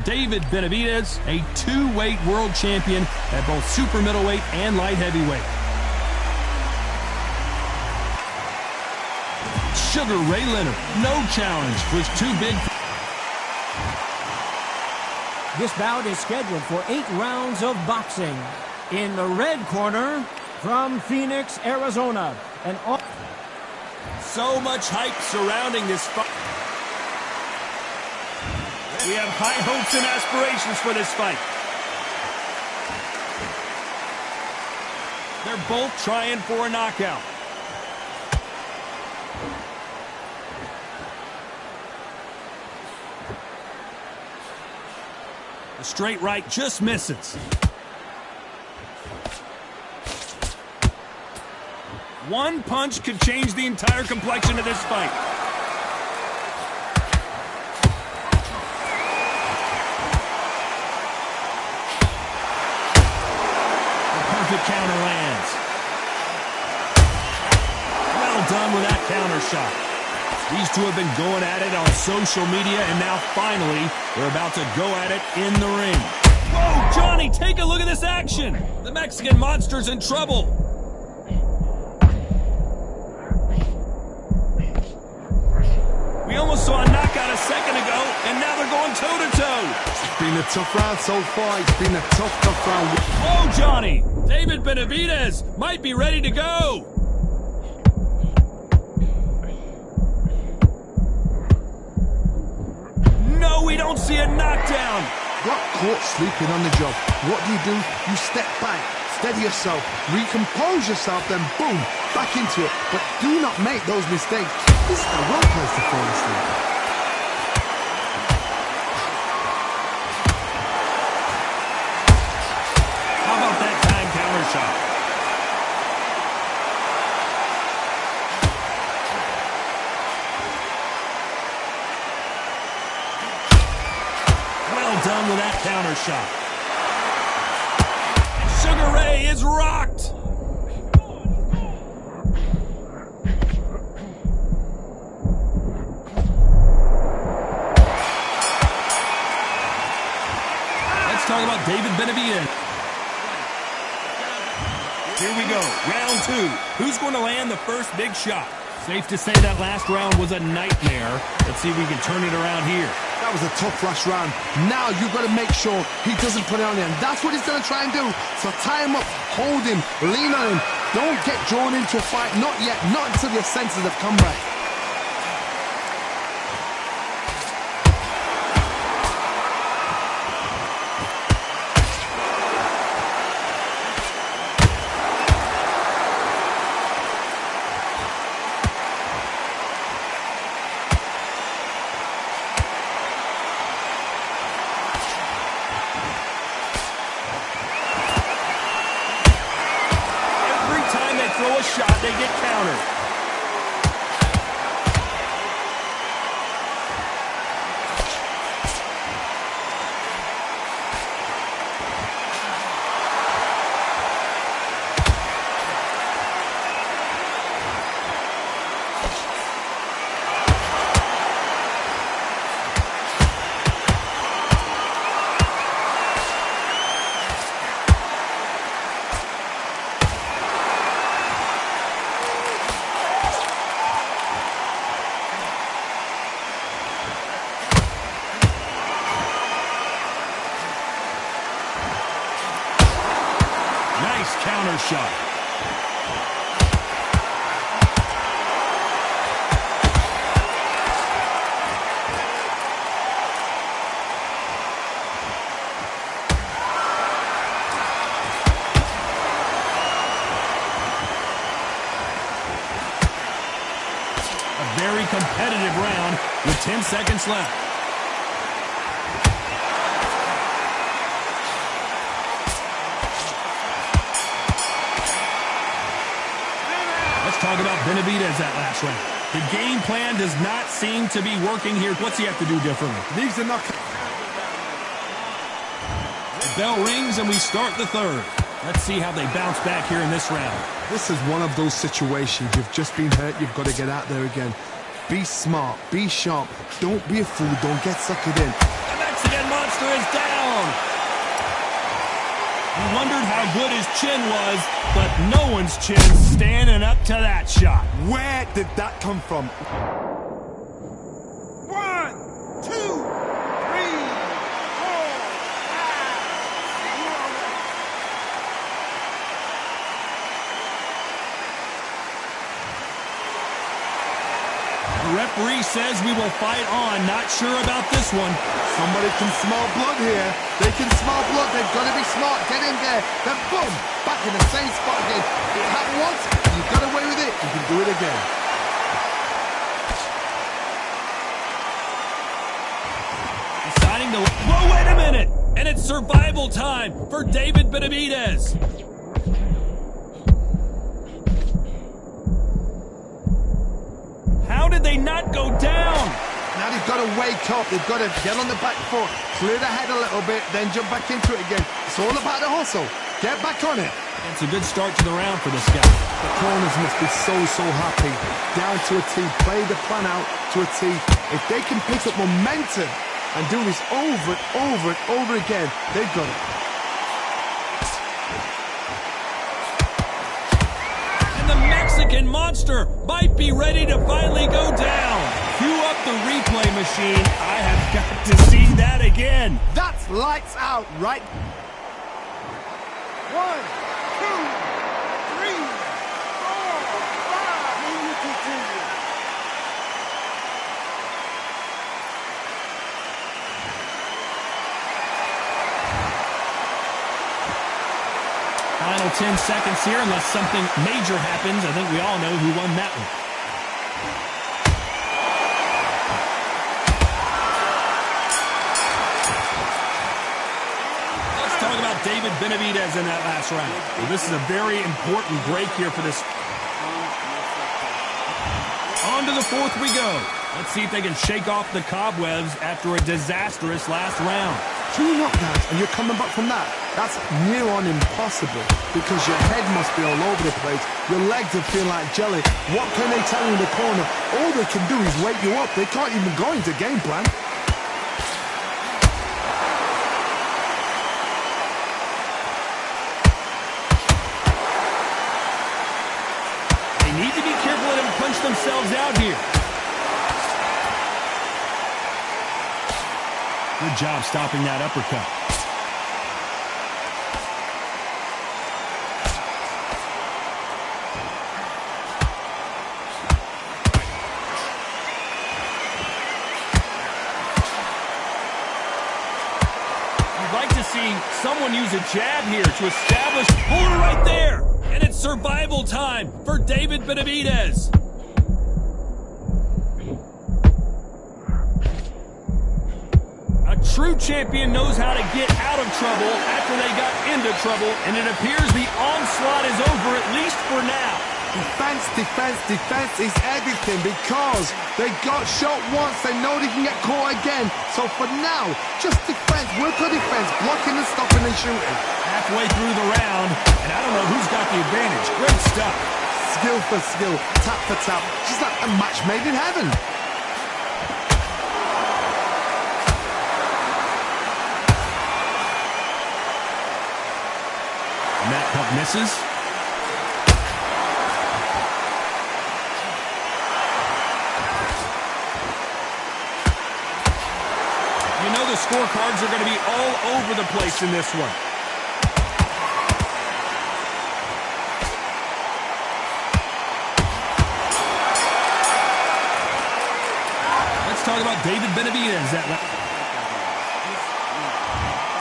David Benavidez, a two-weight world champion at both super middleweight and light heavyweight. Sugar Ray Leonard, no challenge, was too big. This bout is scheduled for 8 rounds of boxing. In the red corner, from Phoenix, Arizona, So much hype surrounding this fight. We have high hopes and aspirations for this fight. They're both trying for a knockout. The straight right just misses. One punch could change the entire complexion of this fight. The perfect counter lands. Well done with that counter shot. These two have been going at it on social media, and now finally they're about to go at it in the ring. Whoa, Johnny, take a look at this action. The Mexican monster's in trouble. We almost saw a knockout a second ago, and now they're going toe-to-toe. It's been a tough round so far. It's been a tough round. Whoa, Johnny. David Benavidez might be ready to go. No, we don't see a knockdown. Got caught sleeping on the job. What do? You step back, steady yourself, recompose yourself, then boom, back into it. But do not make those mistakes. This is the wrong place to fall asleep. How about that time counter shot? Well done with that counter shot. Sugar Ray is rocked. Let's talk about David Benavidez. Here we go, round 2. Who's going to land the first big shot? Safe to say that last round was a nightmare. Let's see if we can turn it around here. That was a tough last round. Now you've got to make sure he doesn't put it on him. That's what he's going to try and do. So tie him up, hold him, lean on him. Don't get drawn into a fight. Not yet. Not until your senses have come back. Throw a shot, they get countered. Nice counter shot. A very competitive round with 10 seconds left. Talk about Benavidez that last round. The game plan does not seem to be working here. What's he have to do differently? Needs to knock. The bell rings and we start the third. Let's see how they bounce back here in this round. This is one of those situations. You've just been hurt. You've got to get out there again. Be smart. Be sharp. Don't be a fool. Don't get suckered in. The Mexican monster monster is down. He wondered how good his chin was, but no one's chin standing up to that shot. Where did that come from? 1, 2, 3, 4, 5. The referee says we will fight on. Not sure about this one. Somebody can smell blood here. They can smell blood. They've got to be smart. Get in there. Then boom, back in the same spot again. It happened once. You got away with it. You can do it again. Deciding to... Whoa, wait a minute! And it's survival time for David Benavidez. How did they not go down? Now they've got to wake up. They've got to get on the back foot, clear the head a little bit, then jump back into it again. It's all about the hustle. Get back on it. It's a good start to the round for this guy. The corners must be so happy. Down to a T. Play the plan out to a T. If they can pick up momentum and do this over and over and over again, they've got it. And the Mexican monster might be ready to finally go down. Cue up the replay machine. I have got to see that again. That's lights out, right? 1, 2, 3, 4, 5. And you continue. Final 10 seconds here, unless something major happens. I think we all know who won that one. Let's talk about David Benavidez in that last round. Well, this is a very important break here for this. On to the fourth we go. Let's see if they can shake off the cobwebs after a disastrous last round. 2 knockdowns and you're coming back from that. That's near on impossible because your head must be all over the place. Your legs are feeling like jelly. What can they tell you in the corner? All they can do is wake you up. They can't even go into game plan. They need to be careful and don't punch themselves out here. Good job stopping that uppercut. I'd like to see someone use a jab here to establish order right there. And it's survival time for David Benavidez. A true champion knows how to get out of trouble after they got into trouble, and it appears the onslaught is over, at least for now. Defense, defense, defense is everything because they got shot once. They know they can get caught again. So for now, just defense, work on defense, blocking and stopping and shooting. Halfway through the round, and I don't know who's got the advantage. Great stuff. Skill for skill, tap for tap, just like a match made in heaven. And that puck misses. You know the scorecards are going to be all over the place in this one. Let's talk about David Benavidez.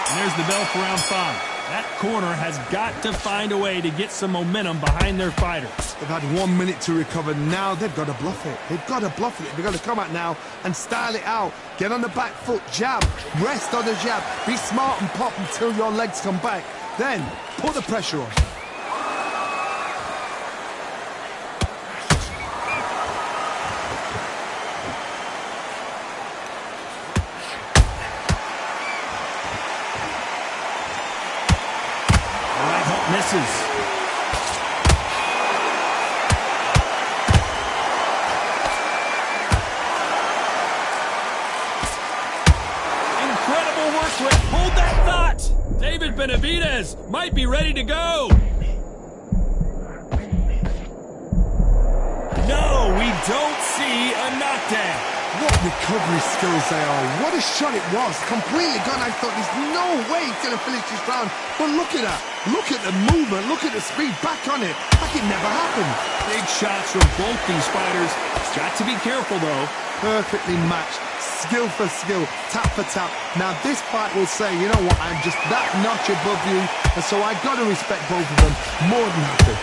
And there's the bell for round 5. That corner has got to find a way to get some momentum behind their fighters. They've had 1 minute to recover. Now they've got to bluff it. They've got to bluff it. They've got to come out now and style it out. Get on the back foot, jab, rest on the jab. Be smart and pop until your legs come back. Then put the pressure on. Misses. Incredible work rate David Benavidez might be ready to go. No, we don't see a knockdown. What recovery skills they are. What a shot it was. Completely gone. I thought there's no way he's going to finish this round. But look at that. Look at the movement. Look at the speed. Back on it. Like it never happened. Big shots from both these fighters. Got to be careful, though. Perfectly matched. Skill for skill. Tap for tap. Now this fight will say, you know what, I'm just that notch above you. And so I got to respect both of them more than happy.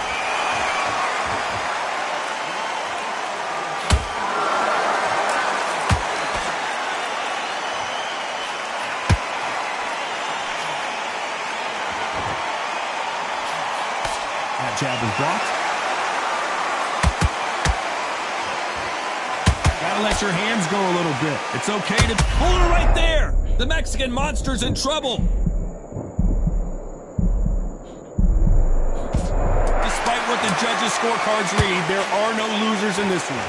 Jab is blocked. Gotta let your hands go a little bit. It's okay to hold her right there. The Mexican Monster's in trouble. Despite what the judges' scorecards read, there are no losers in this one.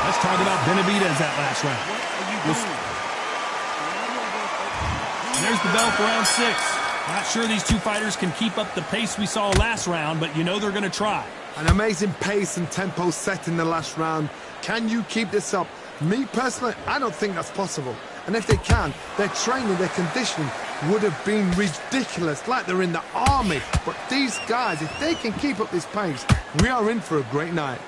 Let's talk about Benavidez that last round. There's the bell for round 6. Not sure these two fighters can keep up the pace we saw last round, but you know they're going to try. An amazing pace and tempo set in the last round. Can you keep this up? Me personally, I don't think that's possible. And if they can, their training, their conditioning would have been ridiculous, like they're in the army. But these guys, if they can keep up this pace, we are in for a great night.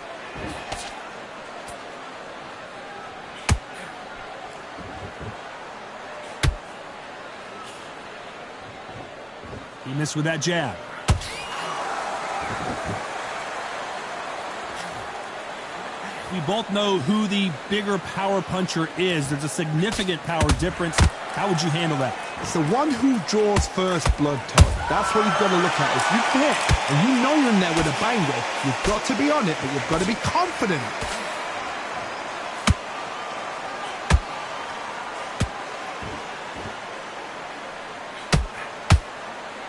He missed with that jab. We both know who the bigger power puncher is. There's a significant power difference. How would you handle that? It's the one who draws first blood, Todd. That's what you've got to look at. If you hit and you know you're in there with a banger, you've got to be on it, but you've got to be confident.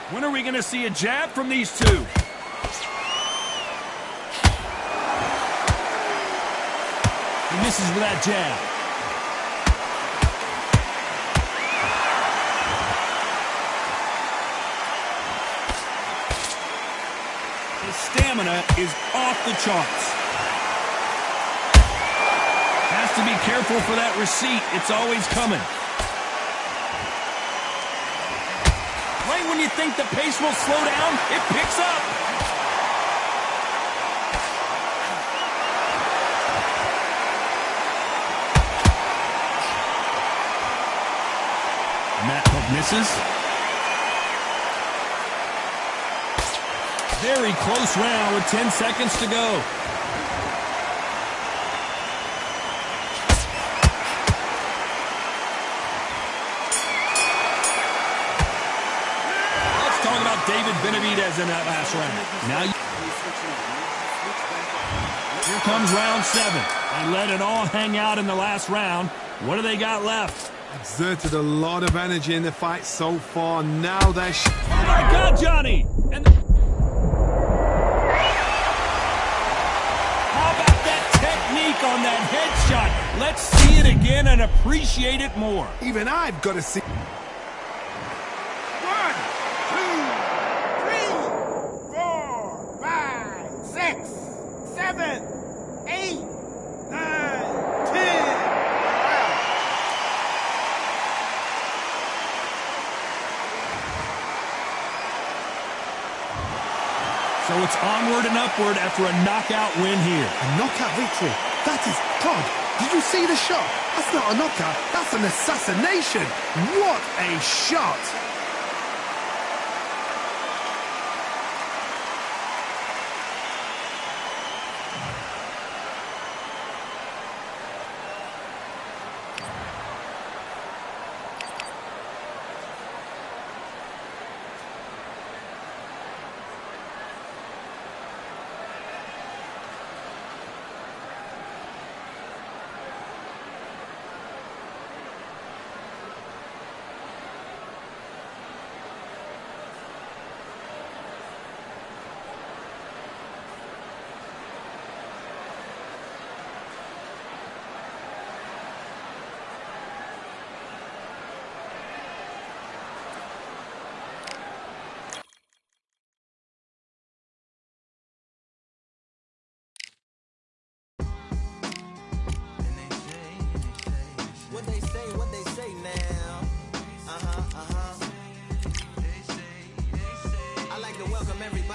When are we going to see a jab from these two? He misses with that jab. His stamina is off the charts. Has to be careful for that receipt. It's always coming. Right when you think the pace will slow down, it picks up. Matt Hook misses. Very close round with 10 seconds to go. Let's talk about David Benavidez in that last round. Now here comes round 7. They let it all hang out in the last round. What do they got left? Exerted a lot of energy in the fight so far. Now they're... Oh my God, Johnny! And how about that technique on that headshot? Let's see it again and appreciate it more. Even I've got to see... 1, 2, 3, 4, 5, 6, 7, 8, 9, 10. So it's onward and upward after a knockout win here. A knockout victory. That is... Todd, did you see the shot? That's not a knockout. That's an assassination. What a shot.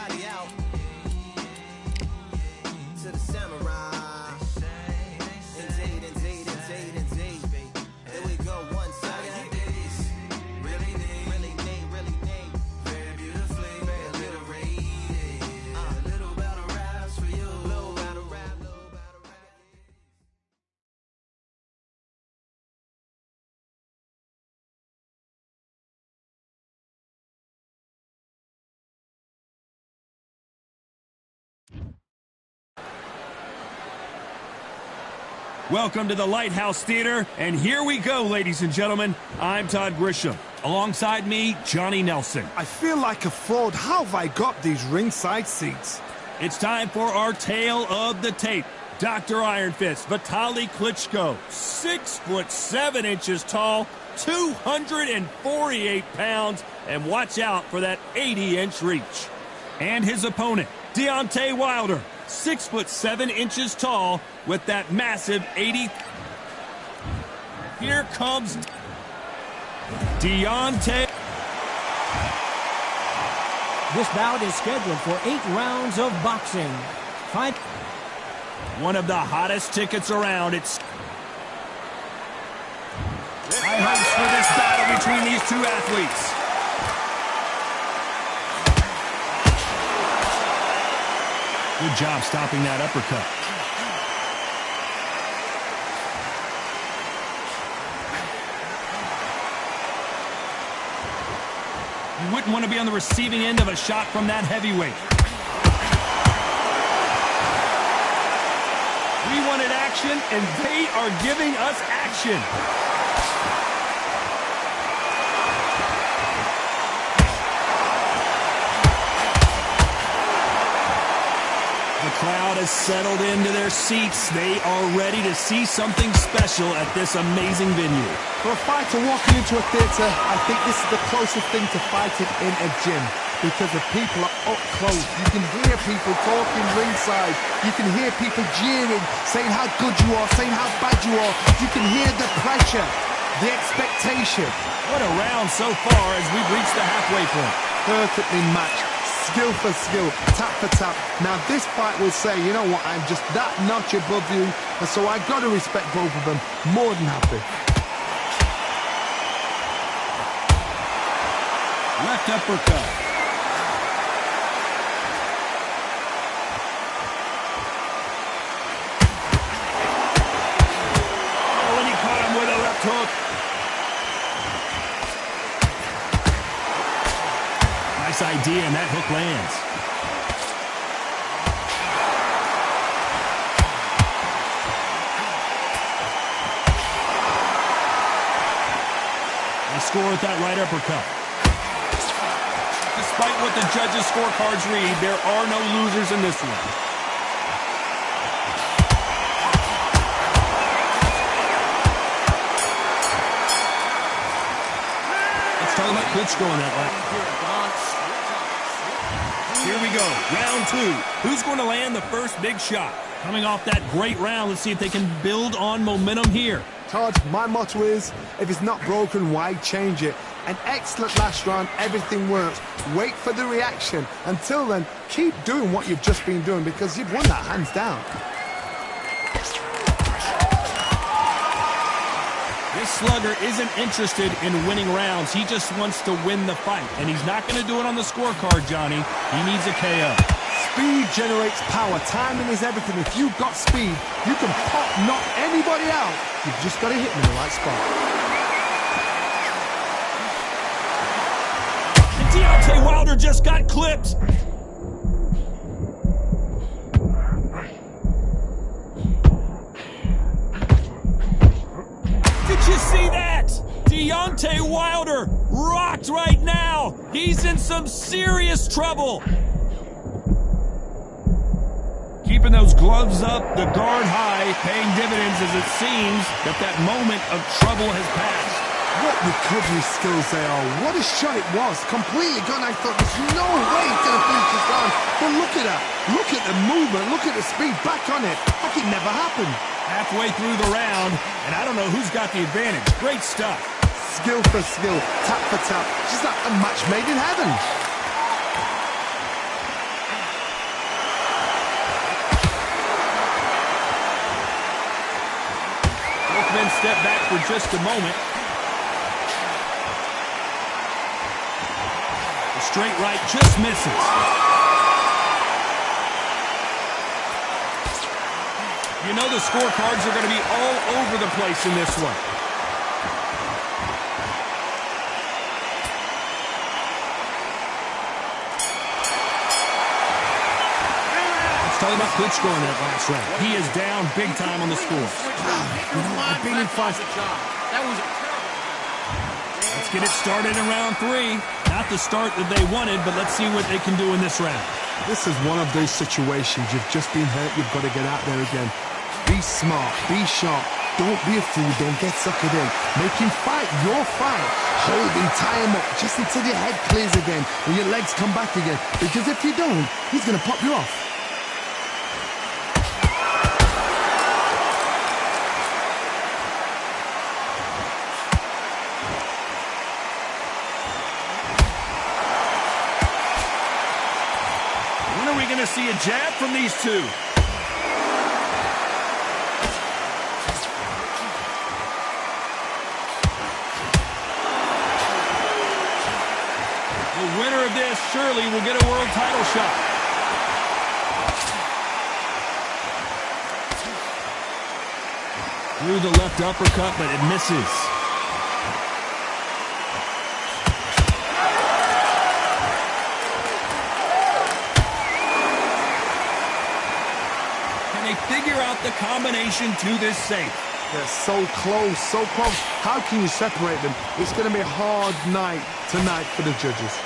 body out to the samurai. Indeed. Here we go, one side. Really need. Very beautifully, very alliterated. A little battle raps for you. Little battle rap. Welcome to the Lighthouse Theater, and here we go, ladies and gentlemen. I'm Todd Grisham. Alongside me, Johnny Nelson. I feel like a fraud. How have I got these ringside seats? It's time for our tale of the tape. Dr. Iron Fist, Vitaly Klitschko, 6'7" tall, 248 pounds, and watch out for that 80-inch reach. And his opponent, Deontay Wilder, 6'7" tall, with that massive 80. Here comes Deontay. This bout is scheduled for 8 rounds of boxing. Fight. One of the hottest tickets around. It's high hopes for this battle between these two athletes. Good job stopping that uppercut. You wouldn't want to be on the receiving end of a shot from that heavyweight. We wanted action, and they are giving us action. The crowd has settled into their seats. They are ready to see something special at this amazing venue. For a fighter walking into a theatre, I think this is the closest thing to fighting in a gym, because the people are up close. You can hear people talking ringside. You can hear people jeering, saying how good you are, saying how bad you are. You can hear the pressure, the expectation. What a round so far as we've reached the halfway point. Perfectly matched. Skill for skill, tap for tap. Now this fight will say, you know what, I'm just that notch above you, and so I've got to respect both of them. More than happy. Left uppercut. Oh, and he caught him with a left hook. Nice idea, and that hook lands. They score with that right uppercut. Despite what the judges' scorecards read, there are no losers in this one. Let's talk about Klitschko in that lap. Here we go, round 2. Who's going to land the first big shot? Coming off that great round, let's see if they can build on momentum here. Todd, my motto is, if it's not broken, why change it? An excellent last round, everything works. Wait for the reaction. Until then, keep doing what you've just been doing, because you've won that hands down. This slugger isn't interested in winning rounds. He just wants to win the fight. And he's not going to do it on the scorecard, Johnny. He needs a KO. Speed generates power. Timing is everything. If you've got speed, you can knock anybody out. You've just got to hit them in the right spot. And Deontay Wilder just got clipped. Did you see that? Deontay Wilder rocked right now. He's in some serious trouble. Keeping those gloves up, the guard high, paying dividends as it seems that moment of trouble has passed. What recovery skills they are. What a shot it was. Completely gone. I thought there's no way he's going to finish this round. But look at that. Look at the movement. Look at the speed. Back on it. Like it never happened. Halfway through the round, and I don't know who's got the advantage. Great stuff. Skill for skill. Tap for tap. Just like a match made in heaven. step back for just a moment. The straight right just misses. You know the scorecards are going to be all over the place in this one. Let's talk about Klitschko in that last round. He is down big time on the score. I've been in fight. Let's get it started in round 3. Not the start that they wanted, but let's see what they can do in this round. This is one of those situations. You've just been hurt. You've got to get out there again. Be smart. Be sharp. Don't be a fool. Don't get suckered in. Make him fight your fight. Hold him, tie him up just until your head clears again and your legs come back again. Because if you don't, he's going to pop you off. When are we going to see a jab from these two? The winner of this surely will get a world title shot. Threw the left uppercut, but it misses. Can they figure out the combination to this safe? They're so close, so close. How can you separate them? It's going to be a hard night tonight for the judges.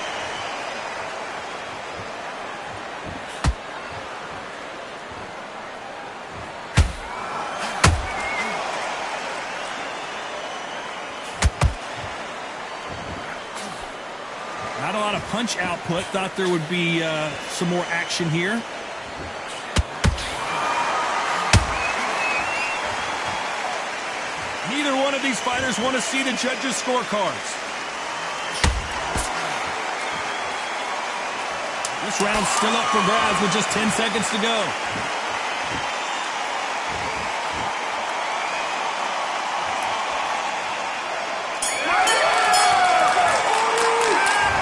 Not a lot of punch output. Thought there would be some more action here. Neither one of these fighters want to see the judges' scorecards. This round's still up for grabs with just 10 seconds to go.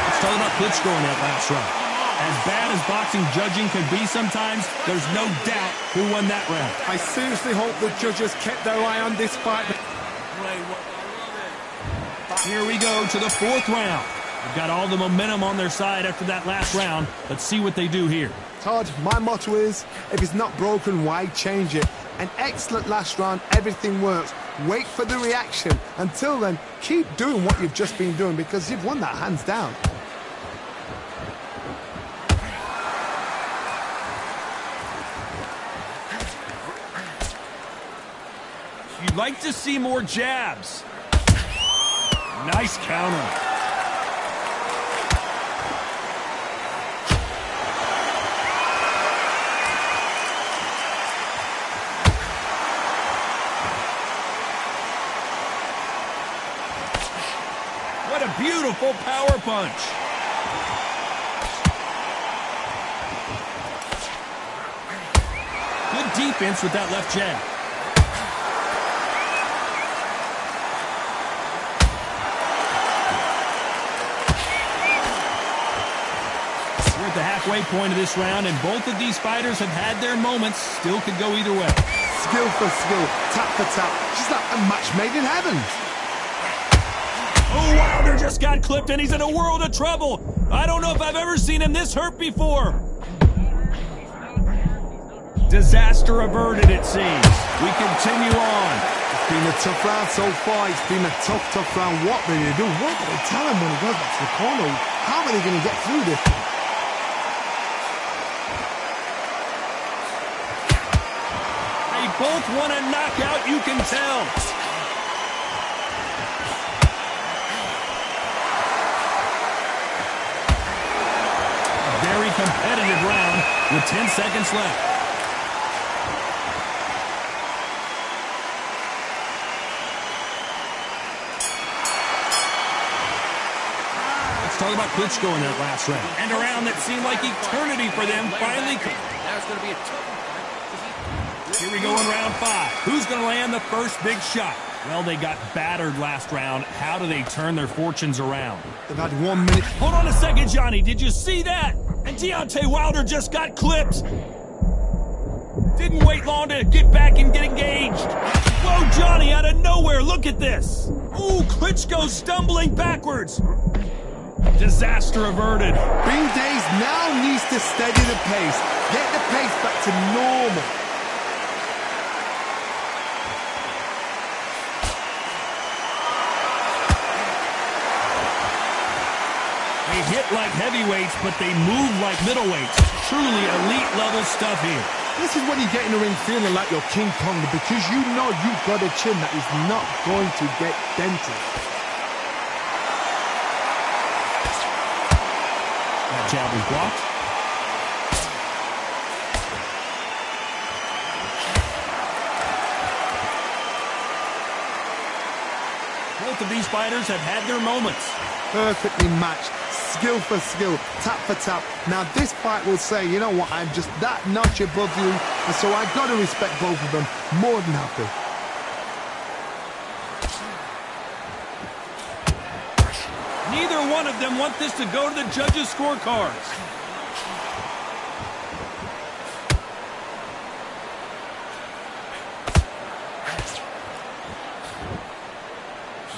Let's talk about Klitschko in that last round. As bad as boxing judging can be sometimes, there's no doubt who won that round. I seriously hope the judges kept their eye on this fight. Here we go to the 4th round. They've got all the momentum on their side after that last round. Let's see what they do here. Todd, my motto is, if it's not broken, why change it? An excellent last round, everything works. Wait for the reaction. Until then, keep doing what you've just been doing because you've won that hands down. You'd like to see more jabs. Nice counter. What a beautiful power punch. Good defense with that left jab. The halfway point of this round, and both of these fighters have had their moments. Still could go either way. Skill for skill, tap for tap. Just like a match made in heaven. Oh, Wilder just got clipped, and he's in a world of trouble. I don't know if I've ever seen him this hurt before. Disaster averted, it seems. We continue on. It's been a tough round so far. It's been a tough round. What will they do? What do they tell him when he goes back to the corner? How are they going to get through this? Both want a knockout, you can tell. A very competitive round with 10 seconds left. Let's talk about Klitschko in that last round. And a round that seemed like eternity for them finally came. Now it's going to be a tough fight. Here we go in round 5. Who's going to land the first big shot? Well, they got battered last round. How do they turn their fortunes around? They've had 1 minute. Hold on a second, Johnny. Did you see that? And Deontay Wilder just got clipped. Didn't wait long to get back and get engaged. Whoa, Johnny, out of nowhere. Look at this. Ooh, Klitschko stumbling backwards. Disaster averted. Bing Days now needs to steady the pace. Get the pace back to normal. They hit like heavyweights, but they move like middleweights. Truly elite level stuff here. This is when you get in the ring feeling like you're King Kong because you know you've got a chin that is not going to get dented. That jab was blocked. Both of these fighters have had their moments. Perfectly matched, skill for skill, tap for tap. Now this fight will say, you know what, I'm just that notch above you, and so I got to respect both of them. More than happy. Neither one of them want this to go to the judges' scorecards.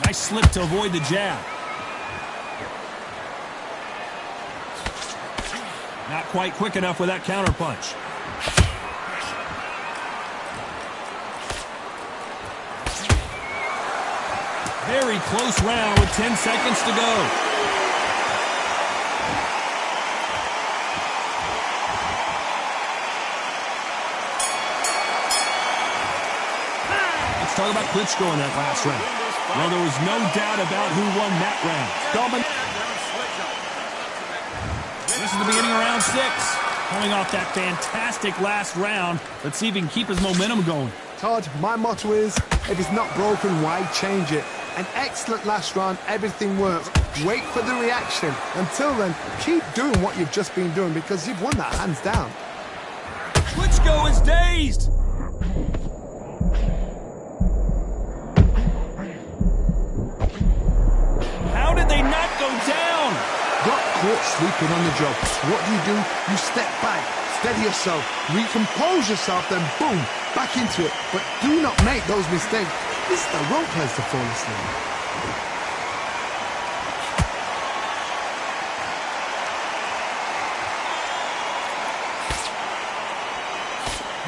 Nice slip to avoid the jab. Not quite quick enough with that counterpunch. Very close round with 10 seconds to go. Let's talk about Klitschko in that last round. Well, there was no doubt about who won that round. This is the beginning of round 6. Coming off that fantastic last round, let's see if he can keep his momentum going. Todd, my motto is, if it's not broken, why change it? An excellent last round, everything works. Wait for the reaction. Until then, keep doing what you've just been doing because you've won that hands down. Klitschko is dazed. How did they not go down? Got caught sleeping on the job. What do? You step back, steady yourself, recompose yourself, then boom, back into it. But do not make those mistakes. This is the wrong place to fall asleep.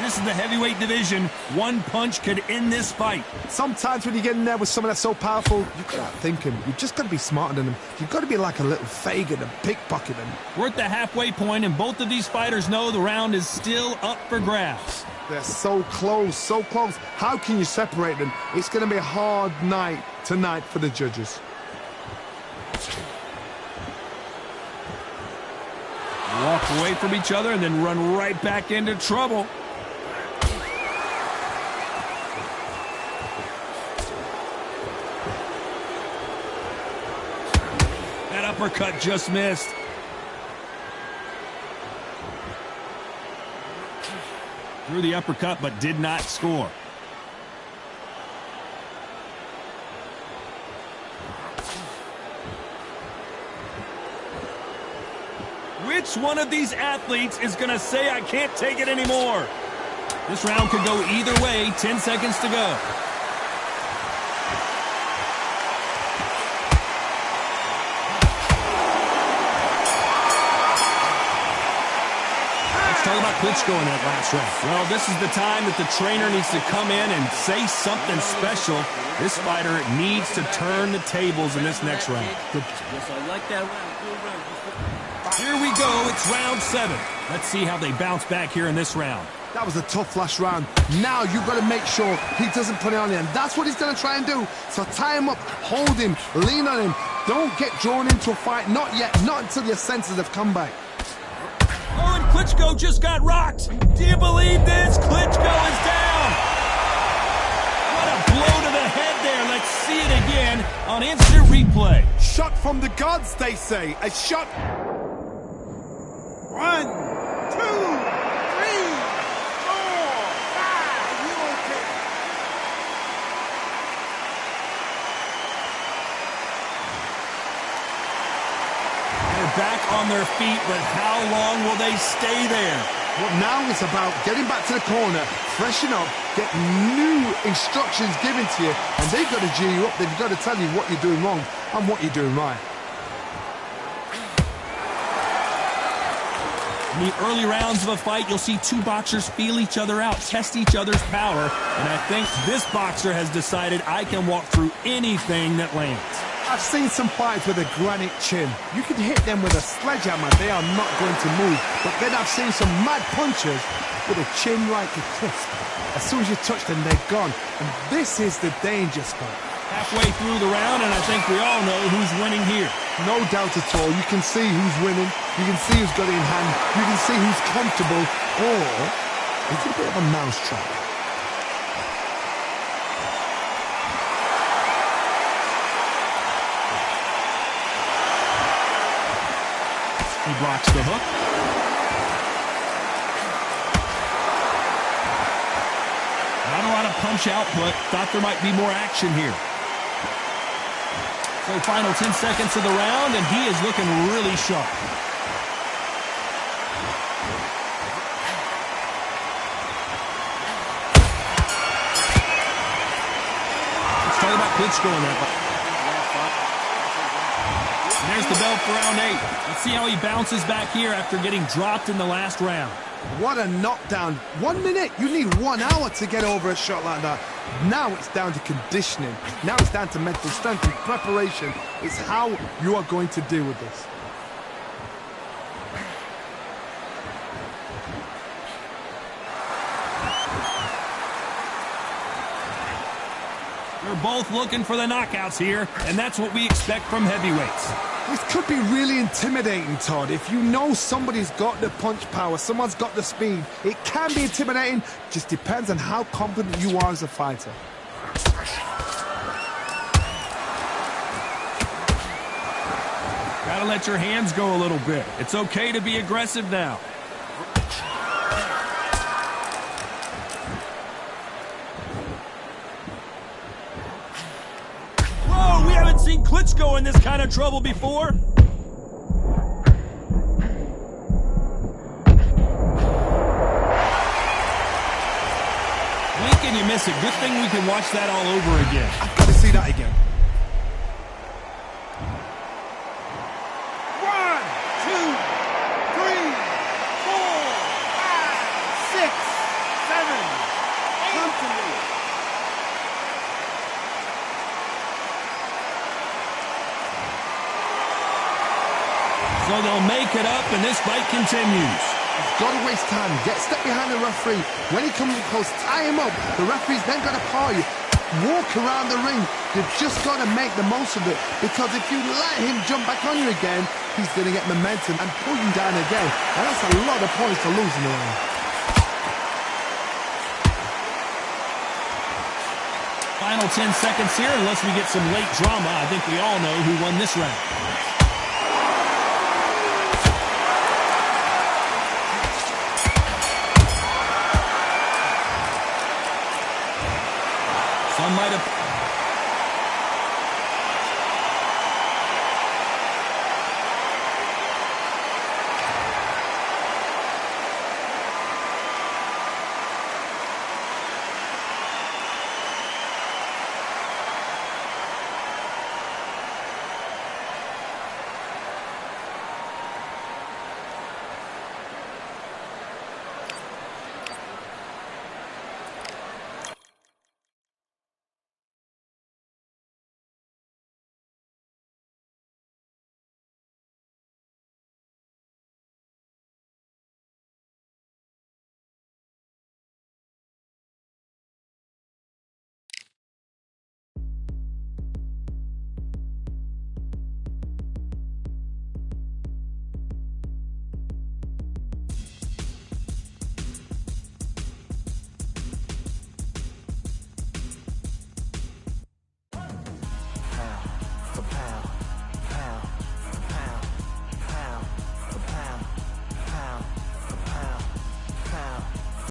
This is the heavyweight division. One punch could end this fight. Sometimes when you get in there with someone that's so powerful, you've got to think him. You've just got to be smarter than him. You've got to be like a little Fagin and pickpocket him. We're at the halfway point, and both of these fighters know the round is still up for grabs. They're so close, so close. How can you separate them? It's going to be a hard night tonight for the judges. Walk away from each other and then run right back into trouble. That uppercut just missed. Threw the uppercut but did not score. Which one of these athletes is going to say, I can't take it anymore? This round could go either way. 10 seconds to go. Let's talk about Klitschko in that last round. Well, this is the time that the trainer needs to come in and say something special. This fighter needs to turn the tables in this next round. Yes, I like that round. Good round. Here we go. It's round 7. Let's see how they bounce back here in this round. That was a tough last round. Now you've got to make sure he doesn't put it on him. That's what he's going to try and do. So tie him up, hold him, lean on him. Don't get drawn into a fight. Not yet. Not until your senses have come back. Oh, and Klitschko just got rocked. Do you believe this? Klitschko is down. What a blow to the head there. Let's see it again on instant replay. Shot from the gods, they say. A shot. 1, 2, 3, 4, 5. You okay? back on their feet, but how long will they stay there? Well, now it's about getting back to the corner, freshen up, get new instructions given to you, and they've got to G you up. They've got to tell you what you're doing wrong and what you're doing right. In the early rounds of a fight, you'll see two boxers feel each other out, test each other's power, and I think this boxer has decided I can walk through anything that lands. I've seen some fights with a granite chin. You can hit them with a sledgehammer, they are not going to move. But then I've seen some mad punchers With a chin like a crisp. As soon as you touch them, they're gone. And this is the danger spot. Halfway through the round, and I think we all know who's winning here. no doubt at all. You can see who's winning. You can see who's got it in hand. You can see who's comfortable. Or it's a bit of a mousetrap. He blocks the hook. Not a lot of punch output. Thought there might be more action here. So final 10 seconds of the round, and he is looking really sharp. Let's talk about Klitschko in that fight. And there's the bell for round 8. Let's see how he bounces back here after getting dropped in the last round. What a knockdown. 1 minute. You need 1 hour to get over a shot like that. Now it's down to conditioning. Now it's down to mental strength and preparation. It's how you are going to deal with this. They're both looking for the knockouts here, and that's what we expect from heavyweights. This could be really intimidating, Todd. If you know somebody's got the punch power, someone's got the speed, it can be intimidating. Just depends on how confident you are as a fighter. Gotta let your hands go a little bit. It's okay to be aggressive now. Whoa, we haven't seen Klitschko in this kind of trouble before. Blink and you miss it. Good thing we can watch that all over again. I've got to see that again. 1, 2, 3, 4, 5, 6, 7, 8. So they'll make it up, and this fight continues. Got to waste time. Step behind the referee. When he comes close, tie him up. The referee's then got to call you. Walk around the ring. You've just got to make the most of it. Because if you let him jump back on you again, he's going to get momentum and pull you down again. And that's a lot of points to lose in the ring. Final 10 seconds here, unless we get some late drama. I think we all know who won this round. Some might have